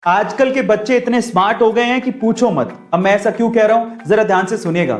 आजकल के बच्चे इतने स्मार्ट हो गए हैं कि पूछो मत। अब मैं ऐसा क्यों कह रहा हूं, जरा ध्यान से सुनिएगा।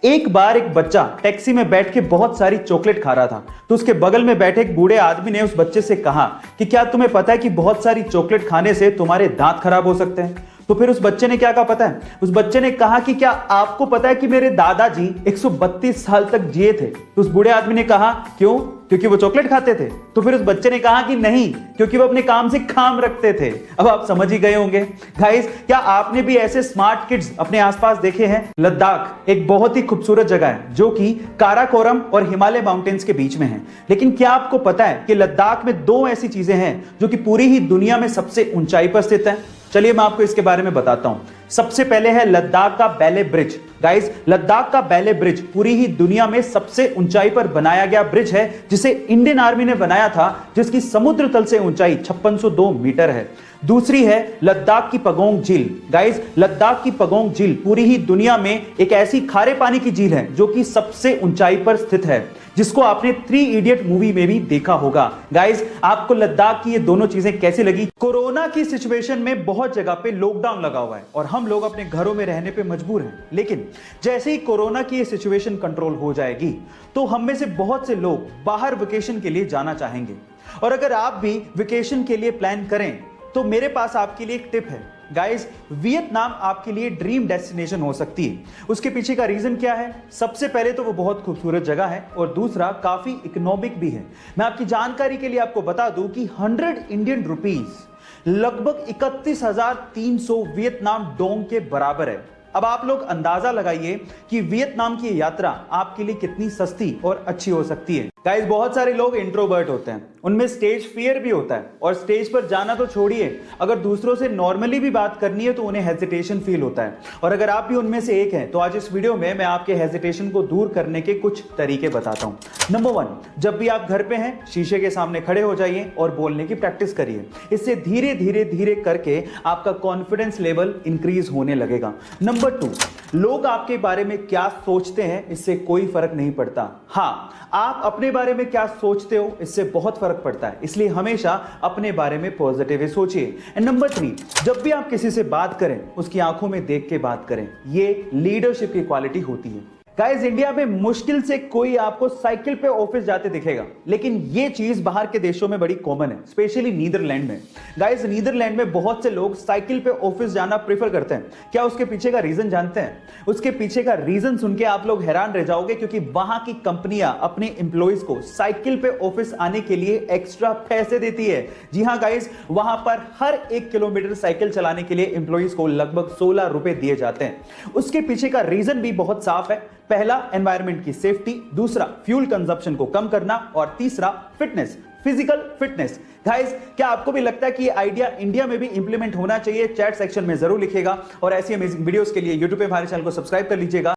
एक बार एक बच्चा टैक्सी में बैठ के बहुत सारी चॉकलेट खा रहा था, तो उसके बगल में बैठे एक बूढ़े आदमी ने उस बच्चे से कहा कि क्या तुम्हें पता है कि बहुत सारी चॉकलेट खाने से तुम्हारे दांत खराब हो सकते हैं। तो फिर उस बच्चे ने क्या कहा पता है? उस बच्चे ने कहा कि क्या आपको पता है कि मेरे दादाजी 132 साल तक जिए थे। तो उस बूढ़े आदमी ने कहा क्यों? क्योंकि वो चॉकलेट खाते थे। तो फिर उस बच्चे ने कहा कि नहीं, क्योंकि वो अपने काम से काम रखते थे। अब आप समझ ही गए होंगे। गाइस, क्या आपने भी ऐसे स्मार्ट किड्स अपने आसपास देखे हैं? लद्दाख एक बहुत ही खूबसूरत जगह है जो कि काराकोरम और हिमालय माउंटेन्स के बीच में है। लेकिन क्या आपको पता है कि लद्दाख में दो ऐसी चीजें हैं जो कि पूरी ही दुनिया में सबसे ऊंचाई पर स्थित है? चलिए मैं आपको इसके बारे में बताता हूं। सबसे पहले है लद्दाख का बैले ब्रिज। गाइस, लद्दाख का बैले ब्रिज पूरी ही दुनिया में सबसे ऊंचाई पर बनाया गया ब्रिज है, जिसे इंडियन आर्मी ने बनाया था, जिसकी समुद्र तल से ऊंचाई 5602 मीटर है। दूसरी है लद्दाख की पगोंग झील। गाइस, लद्दाख की पगोंग झील पूरी ही दुनिया में एक ऐसी खारे पानी की झील है जो कि सबसे ऊंचाई पर स्थित है, जिसको आपने 3 इडियट मूवी में भी देखा होगा। गाइस, आपको लद्दाख की ये दोनों चीजें कैसी लगी? कोरोना की सिचुएशन में बहुत जगह पे लॉकडाउन लगा हुआ है और हम लोग अपने घरों में रहने पे मजबूर हैं। लेकिन जैसे ही कोरोना की ये सिचुएशन कंट्रोल हो जाएगी तो हम में से बहुत से लोग बाहर वेकेशन के लिए जाना चाहेंगे। और अगर आप भी वेकेशन के लिए प्लान करें तो मेरे पास आपके लिए एक टिप है। गाइस, वियतनाम आपके लिए ड्रीम डेस्टिनेशन हो सकती है। उसके पीछे का रीजन क्या है? सबसे पहले तो वो बहुत खूबसूरत जगह है और दूसरा काफी इकोनॉमिक भी है। मैं आपकी जानकारी के लिए आपको बता दूं कि 100 इंडियन रुपीस लगभग 31,300 वियतनाम डोंग के बराबर है। अब आप लोग अंदाजा लगाइए कि वियतनाम की यात्रा आपके लिए कितनी सस्ती और अच्छी हो सकती है। गाइस, बहुत सारे लोग इंट्रोवर्ट होते हैं, उनमें स्टेज फियर भी होता है और स्टेज पर जाना तो छोड़िए, अगर दूसरों से नॉर्मली भी बात करनी है तो उन्हें हेजिटेशन फील होता है। और अगर आप भी उनमें से एक हैं तो आज इस वीडियो में मैं आपके हेजिटेशन को दूर करने के कुछ तरीके बताता हूं। नंबर 1, जब भी आप घर पे हैं शीशे के सामने खड़े हो जाइए और बोलने की प्रैक्टिस करिए। इससे धीरे धीरे धीरे करके आपका कॉन्फिडेंस लेवल इंक्रीज होने लगेगा। नंबर 2, लोग आपके बारे में क्या सोचते हैं इससे कोई फर्क नहीं पड़ता। हाँ, आप अपने बारे में क्या सोचते हो इससे बहुत फर्क पड़ता है, इसलिए हमेशा अपने बारे में पॉजिटिव सोचिए। एंड नंबर 3, जब भी आप किसी से बात करें उसकी आंखों में देख के बात करें। ये लीडरशिप की क्वालिटी होती है। गाइस, इंडिया में मुश्किल से कोई आपको साइकिल पे ऑफिस जाते दिखेगा, लेकिन ये चीज बाहर के देशों में बड़ी कॉमन है, स्पेशली नीदरलैंड में। गाइस, नीदरलैंड में बहुत से लोग साइकिल पे ऑफिस जाना प्रेफर करते हैं। क्या उसके पीछे का रीजन जानते हैं? उसके पीछे का रीजन सुन के आप लोग हैरान रह जाओगे, क्योंकि वहां की कंपनियां अपने एम्प्लॉइज को साइकिल पे ऑफिस आने के लिए एक्स्ट्रा पैसे देती है। जी हाँ गाइस, वहां पर हर 1 किलोमीटर साइकिल चलाने के लिए एम्प्लॉइज को लगभग 16 रुपए दिए जाते हैं। उसके पीछे का रीजन भी बहुत साफ है। पहला, एनवायरनमेंट की सेफ्टी, दूसरा, फ्यूल कंजप्शन को कम करना और तीसरा, फिटनेस, फिजिकल फिटनेस। गाइस, क्या आपको भी लगता है कि ये आइडिया इंडिया में भी इंप्लीमेंट होना चाहिए? चैट सेक्शन में जरूर लिखिएगा और ऐसी अमेजिंग वीडियोस के लिए यूट्यूब पे हमारे चैनल को सब्सक्राइब कर लीजिएगा।